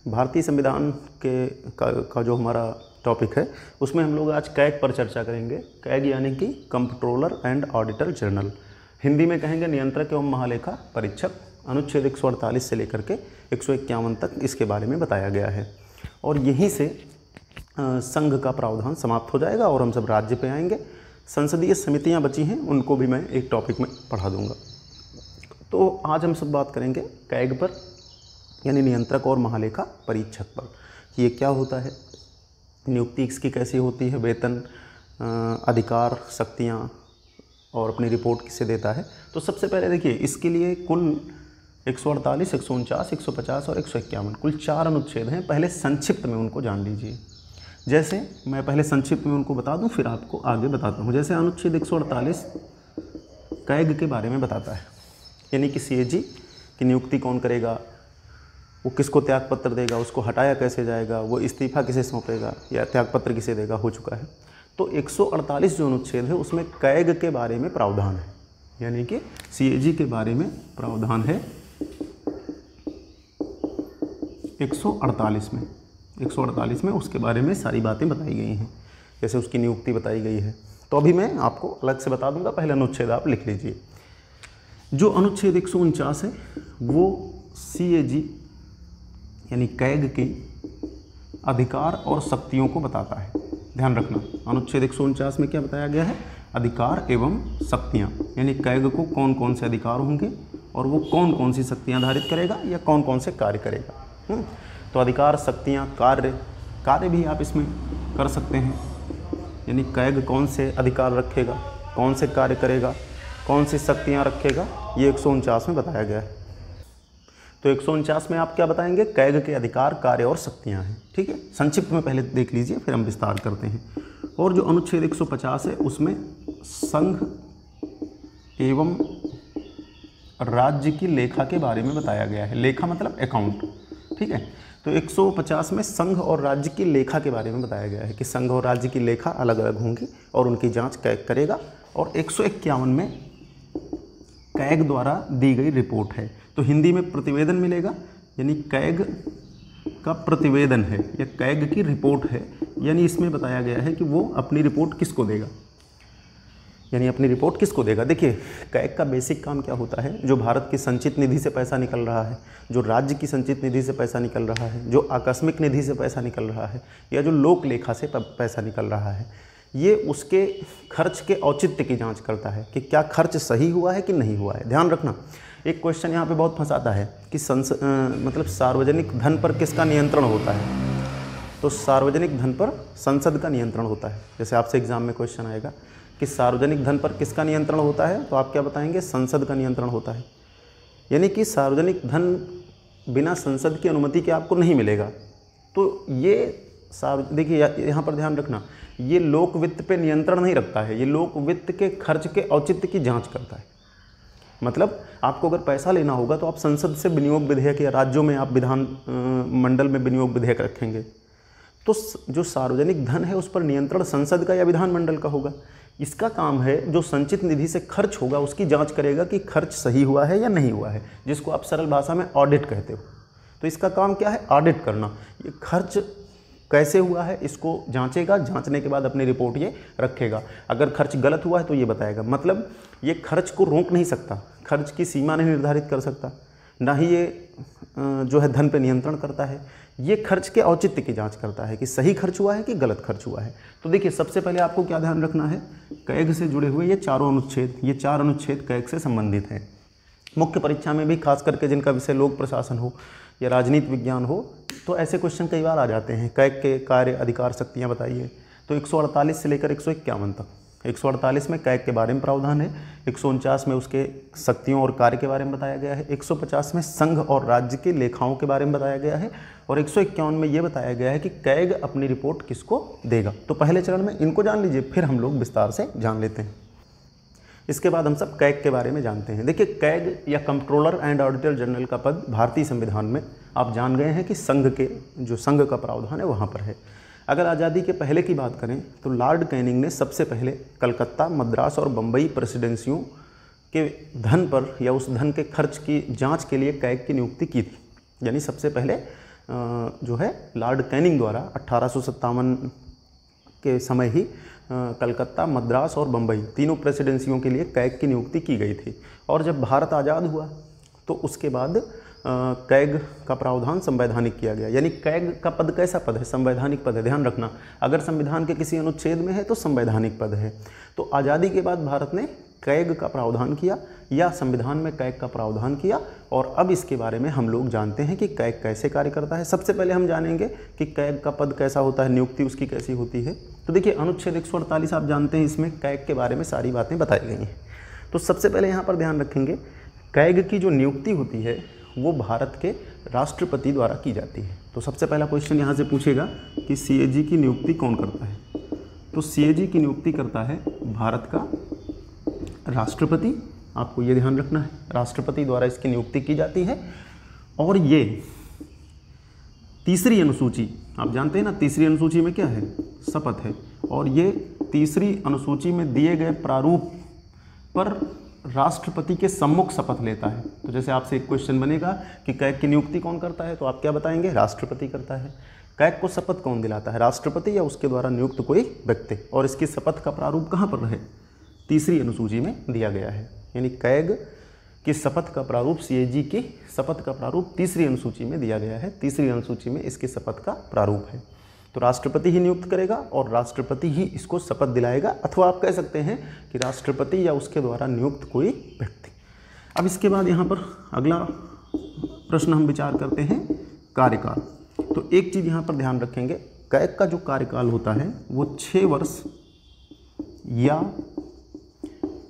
भारतीय संविधान का जो हमारा टॉपिक है उसमें हम लोग आज कैग पर चर्चा करेंगे। कैग यानी कि comptroller and auditor general, Hindi में कहेंगे नियंत्रक एवं महालेखा परीक्षक। अनुच्छेद 148 से लेकर के 151 तक इसके बारे में बताया गया है और यहीं से संघ का प्रावधान समाप्त हो जाएगा और हम सब राज्य पे आएंगे। संसदीय समितियां बची हैं, उनको भी मैं एक टॉपिक में पढ़ा दूंगा। तो आज हम सब बात करेंगे कैग पर यानी नियंत्रक और महालेखा परीक्षक पर कि ये क्या होता है, नियुक्ति इसकी कैसी होती है, वेतन, अधिकार, शक्तियाँ और अपनी रिपोर्ट किसे देता है। तो सबसे पहले देखिए, इसके लिए कुल 148, 149, 150 और 151 कुल 4 अनुच्छेद हैं। पहले संक्षिप्त में उनको जान लीजिए। जैसे मैं पहले संक्षिप्त में उनको बता दूं, फिर आपको आगे बताता हूं। जैसे अनुच्छेद 148 कैग के बारे में बताता है, यानी कि सीएजी की नियुक्ति कौन करेगा, वो किसको त्यागपत्र देगा, उसको हटाया कैसे जाएगा, वो इस्तीफा किसे सौंपेगा या त्यागपत्र किसे देगा, हो चुका है। तो 148 जो अनुच्छेद है उसमें कैग के बारे में प्रावधान है, यानी कि सीएजी के बारे में प्रावधान है 148 में उसके बारे में सारी बातें बताई गई हैं, जैसे उसकी नियुक्ति बताई गई है। तो अभी मैं आपको अलग से बता दूंगा, पहले अनुच्छेद आप लिख लीजिए। जो अनुच्छेद 149 है वो सीएजी यानी कैग के अधिकार और शक्तियों को बताता है। ध्यान रखना, अनुच्छेद 149 में क्या बताया गया है, अधिकार एवं शक्तियाँ, यानी कैग को कौन कौन से अधिकार होंगे और वो कौन कौन सी शक्तियाँ धारित करेगा या कौन कौन से कार्य करेगा। तो अधिकार, शक्तियाँ, कार्य भी आप इसमें कर सकते हैं, यानी कैग कौन से अधिकार रखेगा, कौन से कार्य करेगा, कौन सी शक्तियाँ रखेगा, ये 149 में बताया गया है। तो 149 में आप क्या बताएंगे, कैग के अधिकार, कार्य और शक्तियाँ हैं। ठीक है, संक्षिप्त में पहले देख लीजिए, फिर हम विस्तार करते हैं। और जो अनुच्छेद 150 है उसमें संघ एवं राज्य की लेखा के बारे में बताया गया है। लेखा मतलब अकाउंट, ठीक है। तो 150 में संघ और राज्य की लेखा के बारे में बताया गया है कि संघ और राज्य की लेखा अलग अलग होंगी और उनकी जांच कैग करेगा। और 151 में कैग द्वारा दी गई रिपोर्ट है, तो हिंदी में प्रतिवेदन मिलेगा, यानी कैग का प्रतिवेदन है या कैग की रिपोर्ट है, यानी इसमें बताया गया है कि वो अपनी रिपोर्ट किसको देगा, यानी अपनी रिपोर्ट किसको देगा। देखिए, कैग का बेसिक काम क्या होता है, जो भारत की संचित निधि से पैसा निकल रहा है, जो राज्य की संचित निधि से पैसा निकल रहा है, जो आकस्मिक निधि से पैसा निकल रहा है या जो लोक लेखा से पैसा निकल रहा है, ये उसके खर्च के औचित्य की जांच करता है कि क्या खर्च सही हुआ है कि नहीं हुआ है। ध्यान रखना, एक क्वेश्चन यहाँ पे बहुत फंसाता है कि मतलब सार्वजनिक धन पर किसका नियंत्रण होता है। तो सार्वजनिक धन पर संसद का नियंत्रण होता है। जैसे आपसे एग्जाम में क्वेश्चन आएगा कि सार्वजनिक धन पर किसका नियंत्रण होता है, तो आप क्या बताएंगे, संसद का नियंत्रण होता है। यानी कि सार्वजनिक धन बिना संसद की अनुमति के आपको नहीं मिलेगा। तो ये देखिए यहाँ पर ध्यान रखना, ये लोक वित्त पे नियंत्रण नहीं रखता है, ये लोक वित्त के खर्च के औचित्य की जांच करता है। मतलब आपको अगर पैसा लेना होगा तो आप संसद से विनियोग विधेयक या राज्यों में आप विधान मंडल में विनियोग विधेयक रखेंगे। तो जो सार्वजनिक धन है उस पर नियंत्रण संसद का या विधान मंडल का होगा। इसका काम है जो संचित निधि से खर्च होगा उसकी जांच करेगा कि खर्च सही हुआ है या नहीं हुआ है, जिसको आप सरल भाषा में ऑडिट कहते हो। तो इसका काम क्या है, ऑडिट करना। ये खर्च कैसे हुआ है इसको जांचेगा, जांचने के बाद अपनी रिपोर्ट ये रखेगा। अगर खर्च गलत हुआ है तो ये बताएगा। मतलब ये खर्च को रोक नहीं सकता, खर्च की सीमा नहीं निर्धारित कर सकता, ना ही ये जो है धन पे नियंत्रण करता है। ये खर्च के औचित्य की जांच करता है कि सही खर्च हुआ है कि गलत खर्च हुआ है। तो देखिए, सबसे पहले आपको क्या ध्यान रखना है, कैग से जुड़े हुए ये 4 अनुच्छेद, ये 4 अनुच्छेद कैग से संबंधित हैं। मुख्य परीक्षा में भी खास करके जिनका विषय लोक प्रशासन हो या राजनीति विज्ञान हो, तो ऐसे क्वेश्चन कई बार आ जाते हैं, कैग के कार्य, अधिकार, शक्तियाँ बताइए। तो 148 से लेकर 151 तक, 148 में कैग के बारे में प्रावधान है, 149 में उसके शक्तियों और कार्य के बारे में बताया गया है, 150 में संघ और राज्य की लेखाओं के बारे में बताया गया है और 151 में ये बताया गया है कि कैग अपनी रिपोर्ट किसको देगा। तो पहले चरण में इनको जान लीजिए, फिर हम लोग विस्तार से जान लेते हैं। इसके बाद हम सब कैग के बारे में जानते हैं। देखिए, कैग या कंप्ट्रोलर एंड ऑडिटर जनरल का पद भारतीय संविधान में आप जान गए हैं कि संघ का प्रावधान है वहाँ पर है। अगर आज़ादी के पहले की बात करें तो लॉर्ड कैनिंग ने सबसे पहले कलकत्ता, मद्रास और बम्बई प्रेसिडेंसियों के धन पर या उस धन के खर्च की जांच के लिए कैग की नियुक्ति की थी। यानी सबसे पहले जो है लॉर्ड कैनिंग द्वारा 1857 के समय ही कलकत्ता, मद्रास और बम्बई तीनों प्रेसिडेंसियों के लिए कैग की नियुक्ति की गई थी। और जब भारत आज़ाद हुआ तो उसके बाद कैग का प्रावधान संवैधानिक किया गया। यानी कैग का पद कैसा पद है? संवैधानिक पद है। ध्यान रखना, अगर संविधान के किसी अनुच्छेद में है तो संवैधानिक पद है। तो आज़ादी के बाद भारत ने कैग का प्रावधान किया या संविधान में कैग का प्रावधान किया। और अब इसके बारे में हम लोग जानते हैं कि कैग कैसे कार्य करता है। सबसे पहले हम जानेंगे कि कैग का पद कैसा होता है, नियुक्ति उसकी कैसी होती है। तो देखिए, अनुच्छेद 148 आप जानते हैं, इसमें कैग के बारे में सारी बातें बताई गई हैं। तो सबसे पहले यहाँ पर ध्यान रखेंगे, कैग की जो नियुक्ति होती है वो भारत के राष्ट्रपति द्वारा की जाती है। तो सबसे पहला क्वेश्चन यहाँ से पूछेगा कि सीएजी की नियुक्ति कौन करता है? तो सीएजी की नियुक्ति करता है भारत का राष्ट्रपति। आपको ये ध्यान रखना है, राष्ट्रपति द्वारा इसकी नियुक्ति की जाती है। और ये तीसरी अनुसूची, आप जानते हैं ना, तीसरी अनुसूची में क्या है? शपथ है। और ये तीसरी अनुसूची में दिए गए प्रारूप पर राष्ट्रपति के सम्मुख शपथ लेता है। तो जैसे आपसे एक क्वेश्चन बनेगा कि कैग की नियुक्ति कौन करता है, तो आप क्या बताएंगे? राष्ट्रपति करता है। कैग को शपथ कौन दिलाता है? राष्ट्रपति या उसके द्वारा नियुक्त कोई व्यक्ति। और इसकी शपथ का प्रारूप कहाँ पर है? तीसरी अनुसूची में दिया गया है। यानी कैग की शपथ का प्रारूप, सीएजी की शपथ का प्रारूप तीसरी अनुसूची में दिया गया है। तीसरी अनुसूची में इसकी शपथ का प्रारूप है। तो राष्ट्रपति ही नियुक्त करेगा और राष्ट्रपति ही इसको शपथ दिलाएगा, अथवा आप कह सकते हैं कि राष्ट्रपति या उसके द्वारा नियुक्त कोई व्यक्ति। अब इसके बाद यहाँ पर अगला प्रश्न हम विचार करते हैं, कार्यकाल। तो एक चीज़ यहाँ पर ध्यान रखेंगे, कैग का जो कार्यकाल होता है वो 6 वर्ष या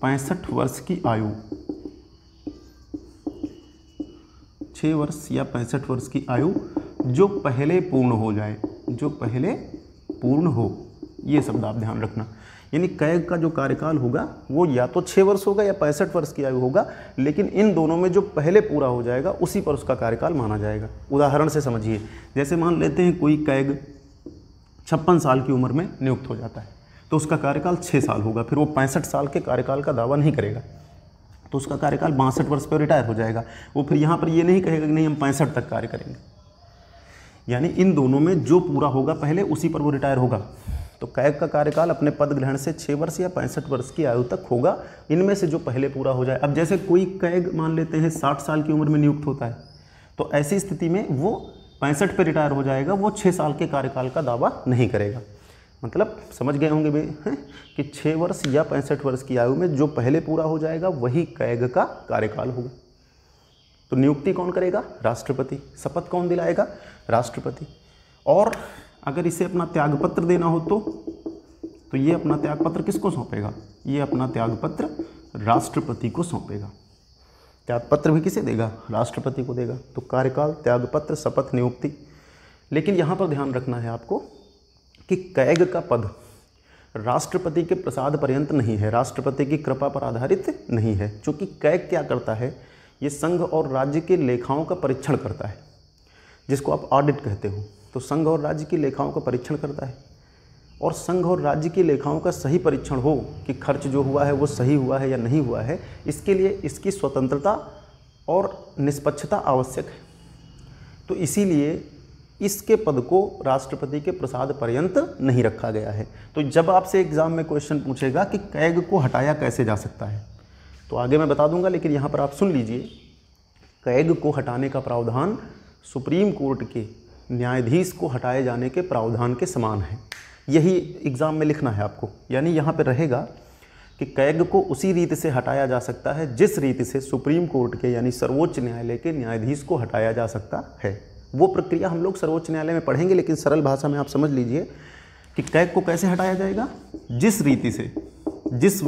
65 वर्ष की आयु, 6 वर्ष या 65 वर्ष की आयु जो पहले पूर्ण हो जाए, जो पहले पूर्ण हो, ये शब्द आप ध्यान रखना। यानी कैग का जो कार्यकाल होगा वो या तो 6 वर्ष होगा या 65 वर्ष की आयु होगा, लेकिन इन दोनों में जो पहले पूरा हो जाएगा उसी पर उसका कार्यकाल माना जाएगा। उदाहरण से समझिए, जैसे मान लेते हैं कोई कैग 56 साल की उम्र में नियुक्त हो जाता है, तो उसका कार्यकाल 6 साल होगा। फिर वो 65 साल के कार्यकाल का दावा नहीं करेगा, तो उसका कार्यकाल 62 वर्ष पर रिटायर हो जाएगा। वो फिर यहाँ पर ये नहीं कहेगा कि नहीं हम 65 तक कार्य करेंगे। यानी इन दोनों में जो पूरा होगा पहले उसी पर वो रिटायर होगा। तो कैग का कार्यकाल अपने पद ग्रहण से 6 वर्ष या 65 वर्ष की आयु तक होगा, इनमें से जो पहले पूरा हो जाए। अब जैसे कोई कैग मान लेते हैं 60 साल की उम्र में नियुक्त होता है, तो ऐसी स्थिति में वो 65 पे रिटायर हो जाएगा, वो 6 साल के कार्यकाल का दावा नहीं करेगा। मतलब समझ गए होंगे भाई हैं कि 6 वर्ष या 65 वर्ष की आयु में जो पहले पूरा हो जाएगा वही कैग का कार्यकाल होगा। तो नियुक्ति कौन करेगा? राष्ट्रपति। शपथ कौन दिलाएगा? राष्ट्रपति। और अगर इसे अपना त्यागपत्र देना हो तो ये अपना त्यागपत्र किसको सौंपेगा? ये अपना त्यागपत्र राष्ट्रपति को सौंपेगा। त्यागपत्र भी किसे देगा? राष्ट्रपति को देगा। तो कार्यकाल, त्यागपत्र, शपथ, नियुक्ति। लेकिन यहाँ पर ध्यान रखना है आपको कि कैग का पद राष्ट्रपति के प्रसाद पर्यंत नहीं है, राष्ट्रपति की कृपा पर आधारित नहीं है। चूँकि कैग क्या करता है, ये संघ और राज्य के लेखाओं का परीक्षण करता है, जिसको आप ऑडिट कहते हो। तो संघ और राज्य की लेखाओं का परीक्षण करता है, और संघ और राज्य की लेखाओं का सही परीक्षण हो कि खर्च जो हुआ है वो सही हुआ है या नहीं हुआ है, इसके लिए इसकी स्वतंत्रता और निष्पक्षता आवश्यक है। तो इसीलिए इसके पद को राष्ट्रपति के प्रसाद पर्यंत नहीं रखा गया है। तो जब आपसे एग्जाम में क्वेश्चन पूछेगा कि कैग को हटाया कैसे जा सकता है, तो आगे मैं बता दूंगा, लेकिन यहाँ पर आप सुन लीजिए। कैग को हटाने का प्रावधान सुप्रीम कोर्ट के न्यायाधीश को हटाए जाने के प्रावधान के समान है। यही एग्ज़ाम में लिखना है आपको। यानी यहाँ पर रहेगा कि कैग को उसी रीति से हटाया जा सकता है जिस रीति से सुप्रीम कोर्ट के यानी सर्वोच्च न्यायालय के न्यायाधीश को हटाया जा सकता है। वो प्रक्रिया हम लोग सर्वोच्च न्यायालय में पढ़ेंगे, लेकिन सरल भाषा में आप समझ लीजिए कि कैग को कैसे हटाया जाएगा। जिस रीति से, जिस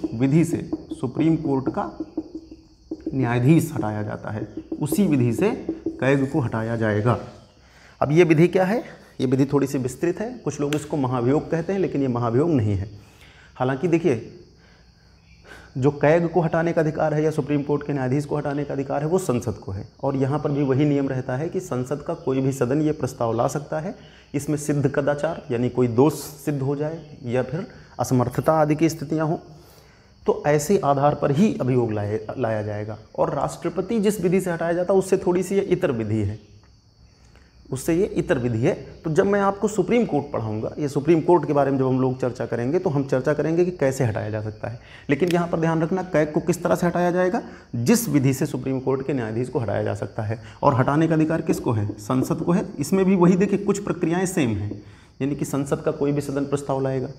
विधि से सुप्रीम कोर्ट का न्यायाधीश हटाया जाता है, उसी विधि से कैग को हटाया जाएगा। अब ये विधि क्या है? ये विधि थोड़ी सी विस्तृत है। कुछ लोग इसको महाभियोग कहते हैं, लेकिन ये महाभियोग नहीं है। हालांकि देखिए, जो कैग को हटाने का अधिकार है या सुप्रीम कोर्ट के न्यायाधीश को हटाने का अधिकार है वो संसद को है। और यहाँ पर भी वही नियम रहता है कि संसद का कोई भी सदन ये प्रस्ताव ला सकता है। इसमें सिद्ध कदाचार यानी कोई दोष सिद्ध हो जाए या फिर असमर्थता आदि की स्थितियाँ हों, तो ऐसे आधार पर ही अभियोग लाया जाएगा। और राष्ट्रपति जिस विधि से हटाया जाता है उससे थोड़ी सी ये इतर विधि है, उससे ये इतर विधि है। तो जब मैं आपको सुप्रीम कोर्ट पढ़ाऊंगा, ये सुप्रीम कोर्ट के बारे में जब हम लोग चर्चा करेंगे तो हम चर्चा करेंगे कि कैसे हटाया जा सकता है। लेकिन यहाँ पर ध्यान रखना, कैग को किस तरह से हटाया जाएगा, जिस विधि से सुप्रीम कोर्ट के न्यायाधीश को हटाया जा सकता है। और हटाने का अधिकार किसको है, संसद को है। इसमें भी वही देखिए कुछ प्रक्रियाएँ सेम हैं, यानी कि संसद का कोई भी सदन प्रस्ताव लाएगा,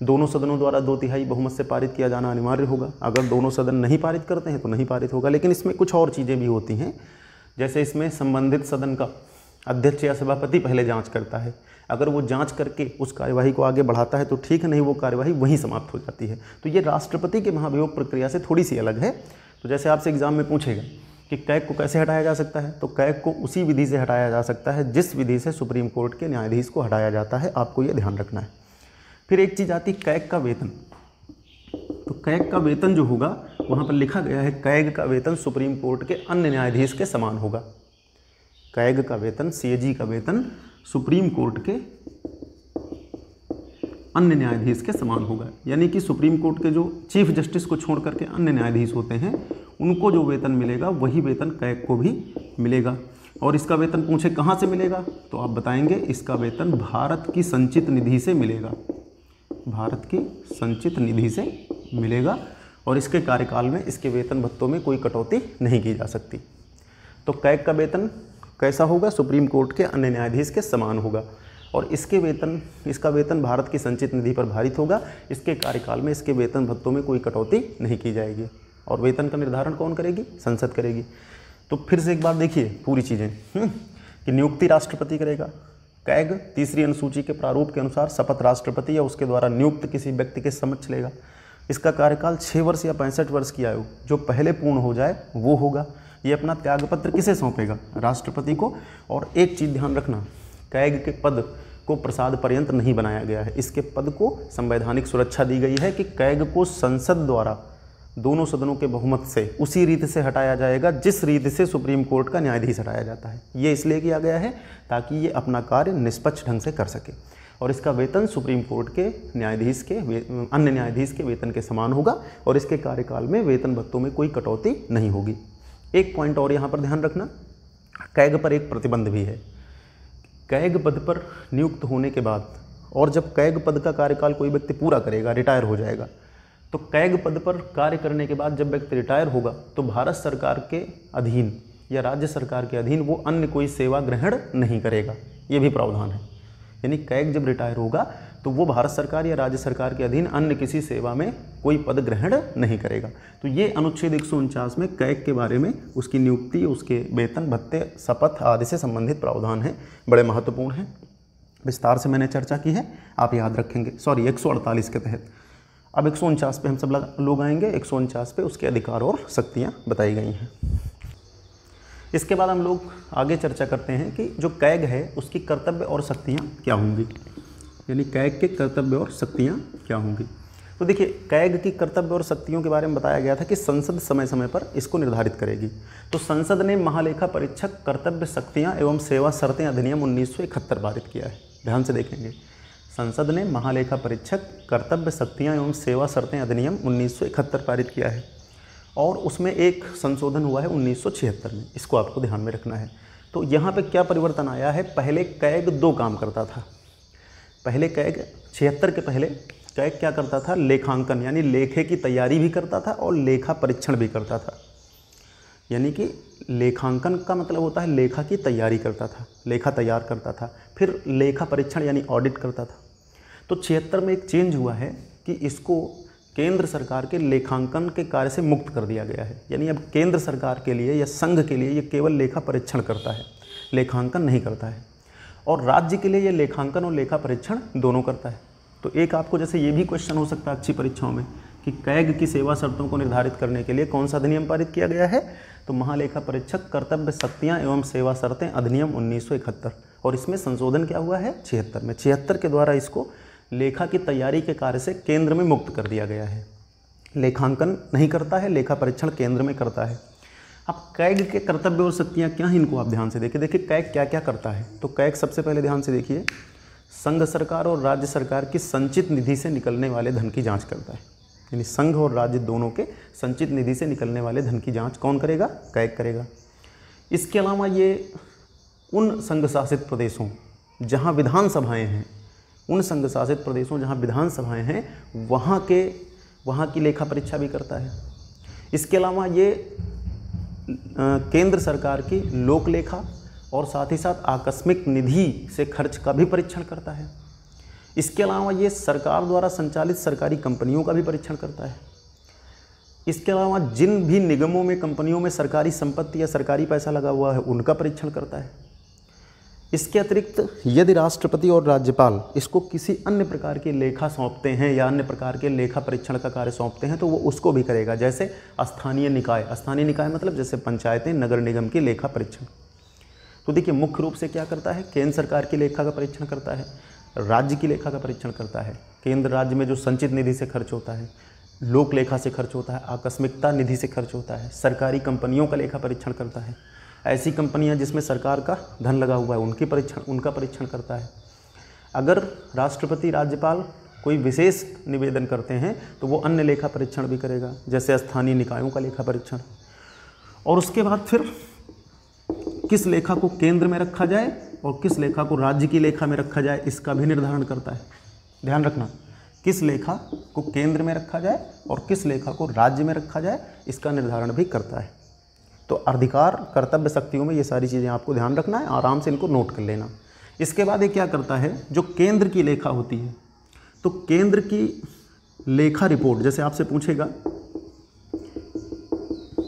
दोनों सदनों द्वारा 2/3 बहुमत से पारित किया जाना अनिवार्य होगा। अगर दोनों सदन नहीं पारित करते हैं तो नहीं पारित होगा। लेकिन इसमें कुछ और चीज़ें भी होती हैं, जैसे इसमें संबंधित सदन का अध्यक्ष या सभापति पहले जांच करता है। अगर वो जांच करके उस कार्यवाही को आगे बढ़ाता है तो ठीक है, नहीं वो कार्यवाही वहीं समाप्त हो जाती है। तो ये राष्ट्रपति के महाभियोग प्रक्रिया से थोड़ी सी अलग है। तो जैसे आपसे एग्जाम में पूछेगा कि कैग को कैसे हटाया जा सकता है, तो कैग को उसी विधि से हटाया जा सकता है जिस विधि से सुप्रीम कोर्ट के न्यायाधीश को हटाया जाता है। आपको ये ध्यान रखना है। फिर एक चीज़ आती है कैग का वेतन। तो कैग का वेतन जो होगा वहाँ पर लिखा गया है, कैग का वेतन सुप्रीम कोर्ट के अन्य न्यायाधीश के समान होगा। कैग का वेतन, सीएजी का वेतन सुप्रीम कोर्ट के अन्य न्यायाधीश के समान होगा। यानी कि सुप्रीम कोर्ट के जो चीफ जस्टिस को छोड़ करके अन्य न्यायाधीश होते हैं उनको जो वेतन मिलेगा वही वेतन कैग को भी मिलेगा। और इसका वेतन पूछे कहाँ से मिलेगा, तो आप बताएंगे इसका वेतन भारत की संचित निधि से मिलेगा, भारत की संचित निधि से मिलेगा। और इसके कार्यकाल में इसके वेतन भत्तों में कोई कटौती नहीं की जा सकती। तो कैग का वेतन कैसा होगा, सुप्रीम कोर्ट के अन्य न्यायाधीश के समान होगा। और इसका वेतन भारत की संचित निधि पर भारित होगा। इसके कार्यकाल में इसके वेतन भत्तों में कोई कटौती नहीं की जाएगी। और वेतन का निर्धारण कौन करेगी, संसद करेगी। तो फिर से एक बार देखिए पूरी चीज़ें कि नियुक्ति राष्ट्रपति करेगा। कैग तीसरी अनुसूची के प्रारूप के अनुसार शपथ राष्ट्रपति या उसके द्वारा नियुक्त किसी व्यक्ति के समक्ष लेगा। इसका कार्यकाल 6 वर्ष या 65 वर्ष की आयु जो पहले पूर्ण हो जाए वो होगा। ये अपना त्यागपत्र किसे सौंपेगा, राष्ट्रपति को। और एक चीज़ ध्यान रखना, कैग के पद को प्रसाद पर्यंत नहीं बनाया गया है। इसके पद को संवैधानिक सुरक्षा दी गई है कि कैग को संसद द्वारा दोनों सदनों के बहुमत से उसी रीति से हटाया जाएगा जिस रीति से सुप्रीम कोर्ट का न्यायाधीश हटाया जाता है। ये इसलिए किया गया है ताकि ये अपना कार्य निष्पक्ष ढंग से कर सके। और इसका वेतन सुप्रीम कोर्ट के न्यायाधीश के अन्य न्यायाधीश के वेतन के समान होगा। और इसके कार्यकाल में वेतन भत्तों में कोई कटौती नहीं होगी। एक पॉइंट और यहाँ पर ध्यान रखना, कैग पर एक प्रतिबंध भी है। कैग पद पर नियुक्त होने के बाद और जब कैग पद का कार्यकाल कोई व्यक्ति पूरा करेगा, रिटायर हो जाएगा, तो कैग पद पर कार्य करने के बाद जब व्यक्ति रिटायर होगा तो भारत सरकार के अधीन या राज्य सरकार के अधीन वो अन्य कोई सेवा ग्रहण नहीं करेगा। ये भी प्रावधान है। यानी कैग जब रिटायर होगा तो वो भारत सरकार या राज्य सरकार के अधीन अन्य किसी सेवा में कोई पद ग्रहण नहीं करेगा। तो ये अनुच्छेद 149 में कैग के बारे में उसकी नियुक्ति, उसके वेतन भत्ते, शपथ आदि से संबंधित प्रावधान हैं, बड़े महत्वपूर्ण हैं। विस्तार से मैंने चर्चा की है, आप याद रखेंगे। 148 के तहत। अब 149 पे हम सब लोग आएंगे। 149 पे उसके अधिकार और शक्तियाँ बताई गई हैं। इसके बाद हम लोग आगे चर्चा करते हैं कि जो कैग है उसकी कर्तव्य और शक्तियाँ क्या होंगी, यानी कैग के कर्तव्य और शक्तियाँ क्या होंगी। तो देखिए, कैग की कर्तव्य और शक्तियों के बारे में बताया गया था कि संसद समय समय पर इसको निर्धारित करेगी। तो संसद ने महालेखा परीक्षक कर्तव्य शक्तियाँ एवं सेवा शर्तें अधिनियम 1971 पारित किया है। ध्यान से देखेंगे, संसद ने महालेखा परीक्षक कर्तव्य शक्तियाँ एवं सेवा शर्तें अधिनियम 1971 पारित किया है। और उसमें एक संशोधन हुआ है 1976 में, इसको आपको ध्यान में रखना है। तो यहाँ पे क्या परिवर्तन आया है, पहले कैग 2 काम करता था। पहले कैग 76 के पहले कैग क्या करता था, लेखांकन यानी लेखे की तैयारी भी करता था और लेखा परीक्षण भी करता था। यानी कि लेखांकन का मतलब होता है लेखा की तैयारी करता था, लेखा तैयार करता था, फिर लेखा परीक्षण यानी ऑडिट करता था। तो 76 में एक चेंज हुआ है कि इसको केंद्र सरकार के लेखांकन के कार्य से मुक्त कर दिया गया है। यानी अब केंद्र सरकार के लिए या संघ के लिए ये केवल लेखा परीक्षण करता है, लेखांकन नहीं करता है। और राज्य के लिए ये लेखांकन और लेखा परीक्षण दोनों करता है। तो एक आपको जैसे ये भी क्वेश्चन हो सकता है अच्छी परीक्षाओं में कि कैग की सेवा शर्तों को निर्धारित करने के लिए कौन सा अधिनियम पारित किया गया है, तो महालेखा परीक्षक कर्तव्य शक्तियाँ एवं सेवा शर्तें अधिनियम 1971। और इसमें संशोधन क्या हुआ है, 76 में। 76 के द्वारा इसको लेखा की तैयारी के कार्य से केंद्र में मुक्त कर दिया गया है। लेखांकन नहीं करता है, लेखा परीक्षण केंद्र में करता है। अब कैग के कर्तव्य और शक्तियाँ क्या हैं, इनको आप ध्यान से देखिए। कैग क्या क्या करता है। तो कैग सबसे पहले ध्यान से देखिए, संघ सरकार और राज्य सरकार की संचित निधि से निकलने वाले धन की जाँच करता है। यानी संघ और राज्य दोनों के संचित निधि से निकलने वाले धन की जांच कौन करेगा? कैग करेगा। इसके अलावा ये उन संघ शासित प्रदेशों जहाँ विधानसभाएं हैं, उन संघ शासित प्रदेशों जहाँ विधानसभाएं हैं वहाँ की लेखा परीक्षा भी करता है। इसके अलावा ये केंद्र सरकार की लोक लेखा और साथ ही साथ आकस्मिक निधि से खर्च का भी परीक्षण करता है। इसके अलावा ये सरकार द्वारा संचालित सरकारी कंपनियों का भी परीक्षण करता है। इसके अलावा जिन भी निगमों में, कंपनियों में सरकारी संपत्ति या सरकारी पैसा लगा हुआ है उनका परीक्षण करता है। इसके अतिरिक्त यदि राष्ट्रपति और राज्यपाल इसको किसी अन्य प्रकार की लेखा सौंपते हैं या अन्य प्रकार के लेखा परीक्षण का कार्य सौंपते हैं तो वो उसको भी करेगा। जैसे स्थानीय निकाय मतलब जैसे पंचायतें, नगर निगम की लेखा परीक्षण। तो देखिए मुख्य रूप से क्या करता है? केंद्र सरकार की लेखा का परीक्षण करता है, राज्य की लेखा का परीक्षण करता है, केंद्र राज्य में जो संचित निधि से खर्च होता है, लोक लेखा से खर्च होता है, आकस्मिकता निधि से खर्च होता है, सरकारी कंपनियों का लेखा परीक्षण करता है, ऐसी कंपनियां जिसमें सरकार का धन लगा हुआ है उनका परीक्षण करता है। अगर राष्ट्रपति राज्यपाल कोई विशेष निवेदन करते हैं तो वो अन्य लेखा परीक्षण भी करेगा, जैसे स्थानीय निकायों का लेखा परीक्षण। और उसके बाद फिर किस लेखा को केंद्र में रखा जाए और किस लेखा को राज्य की लेखा में रखा जाए इसका भी निर्धारण करता है। ध्यान रखना, किस लेखा को केंद्र में रखा जाए और किस लेखा को राज्य में रखा जाए इसका निर्धारण भी करता है। तो अधिकार कर्तव्य शक्तियों में ये सारी चीज़ें आपको ध्यान रखना है, आराम से इनको नोट कर लेना। इसके बाद ये क्या करता है? जो केंद्र की लेखा होती है, तो केंद्र की लेखा रिपोर्ट, जैसे आपसे पूछेगा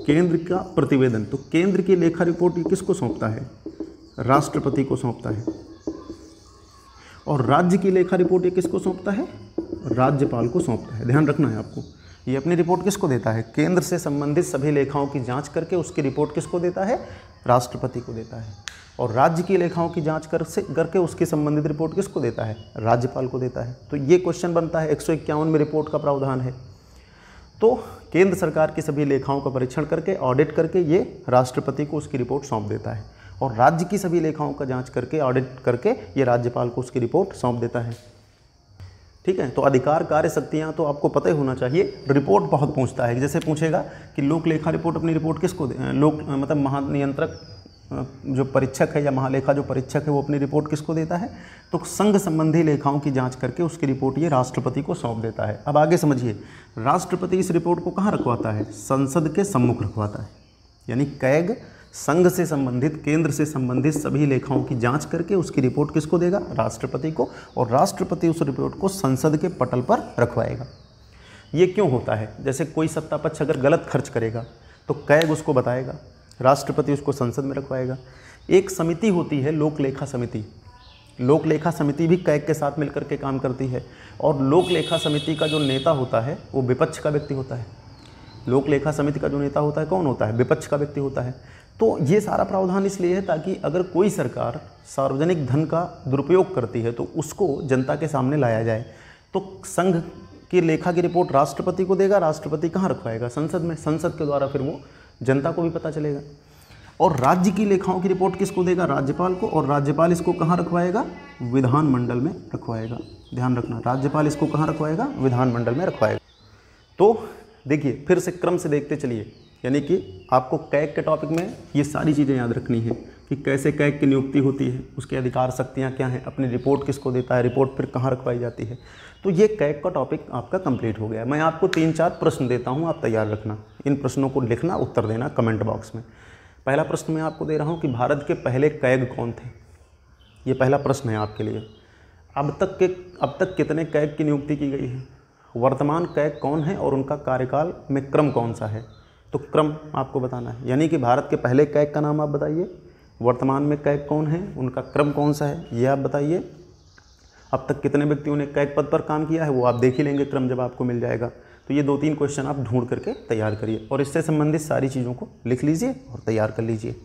केंद्र का प्रतिवेदन, तो केंद्र की लेखा रिपोर्ट ये किसको सौंपता है? राष्ट्रपति को सौंपता है। और राज्य की लेखा रिपोर्ट ये किसको सौंपता है? राज्यपाल को सौंपता है। ध्यान रखना है आपको, ये अपनी रिपोर्ट किसको देता है? केंद्र से संबंधित सभी लेखाओं की जांच करके उसकी रिपोर्ट किसको देता है? राष्ट्रपति को देता है। और राज्य की लेखाओं की जांच करके उसकी संबंधित रिपोर्ट किसको देता है? राज्यपाल को देता है। तो ये क्वेश्चन बनता है, 151 में रिपोर्ट का प्रावधान है। तो केंद्र सरकार की सभी लेखाओं का परीक्षण करके, ऑडिट करके ये राष्ट्रपति को उसकी रिपोर्ट सौंप देता है। और राज्य की सभी लेखाओं का जांच करके, ऑडिट करके ये राज्यपाल को उसकी रिपोर्ट सौंप देता है। ठीक है, तो अधिकार कार्य शक्तियाँ तो आपको पता ही होना चाहिए। रिपोर्ट बहुत पूछता है, जैसे पूछेगा कि लोक लेखा रिपोर्ट अपनी रिपोर्ट किसको मतलब महानियंत्रक जो परीक्षक है या महालेखा जो परीक्षक है वो अपनी रिपोर्ट किसको देता है? तो संघ संबंधी लेखाओं की जांच करके उसकी रिपोर्ट ये राष्ट्रपति को सौंप देता है। अब आगे समझिए, राष्ट्रपति इस रिपोर्ट को कहाँ रखवाता है? संसद के सम्मुख रखवाता है। यानी कैग संघ से संबंधित, केंद्र से संबंधित सभी लेखाओं की जांच करके उसकी रिपोर्ट किसको देगा? राष्ट्रपति को। और राष्ट्रपति उस रिपोर्ट को संसद के पटल पर रखवाएगा। ये क्यों होता है? जैसे कोई सत्ता पक्ष अगर गलत खर्च करेगा तो कैग उसको बताएगा, राष्ट्रपति उसको संसद में रखवाएगा। एक समिति होती है लोक लेखा समिति। लोक लेखा समिति भी कैग के साथ मिलकर के काम करती है। और लोक लेखा समिति का जो नेता होता है वो विपक्ष का व्यक्ति होता है। लोक लेखा समिति का जो नेता होता है कौन होता है? विपक्ष का व्यक्ति होता है। तो ये सारा प्रावधान इसलिए है ताकि अगर कोई सरकार सार्वजनिक धन का दुरुपयोग करती है तो उसको जनता के सामने लाया जाए। तो संघ की लेखा की रिपोर्ट राष्ट्रपति को देगा, राष्ट्रपति कहाँ रखवाएगा? संसद में। संसद के द्वारा फिर वो जनता को भी पता चलेगा। और राज्य की लेखाओं की रिपोर्ट किसको देगा? राज्यपाल को। और राज्यपाल इसको कहाँ रखवाएगा? विधानमंडल में रखवाएगा। ध्यान रखना, राज्यपाल इसको कहाँ रखवाएगा? विधानमंडल में रखवाएगा। तो देखिए, फिर से क्रम से देखते चलिए, यानी कि आपको कैग के टॉपिक में ये सारी चीज़ें याद रखनी है कि कैसे कैग की नियुक्ति होती है, उसके अधिकार शक्तियाँ क्या हैं, अपनी रिपोर्ट किसको देता है, रिपोर्ट फिर कहाँ रखवाई जाती है। तो ये कैग का टॉपिक आपका कंप्लीट हो गया। मैं आपको 3-4 प्रश्न देता हूँ, आप तैयार रखना। इन प्रश्नों को लिखना, उत्तर देना कमेंट बॉक्स में। पहला प्रश्न मैं आपको दे रहा हूँ कि भारत के पहले कैग कौन थे? ये पहला प्रश्न है आपके लिए। अब तक कितने कैग की नियुक्ति की गई है? वर्तमान कैग कौन है और उनका कार्यकाल में क्रम कौन सा है? तो क्रम आपको बताना है। यानी कि भारत के पहले कैग का नाम आप बताइए, वर्तमान में कैग कौन है, उनका क्रम कौन सा है, ये आप बताइए। अब तक कितने व्यक्तियों ने कैग पद पर काम किया है वो आप देख ही लेंगे क्रम जब आपको मिल जाएगा। तो ये 2-3 क्वेश्चन आप ढूंढ करके तैयार करिए और इससे संबंधित सारी चीज़ों को लिख लीजिए और तैयार कर लीजिए।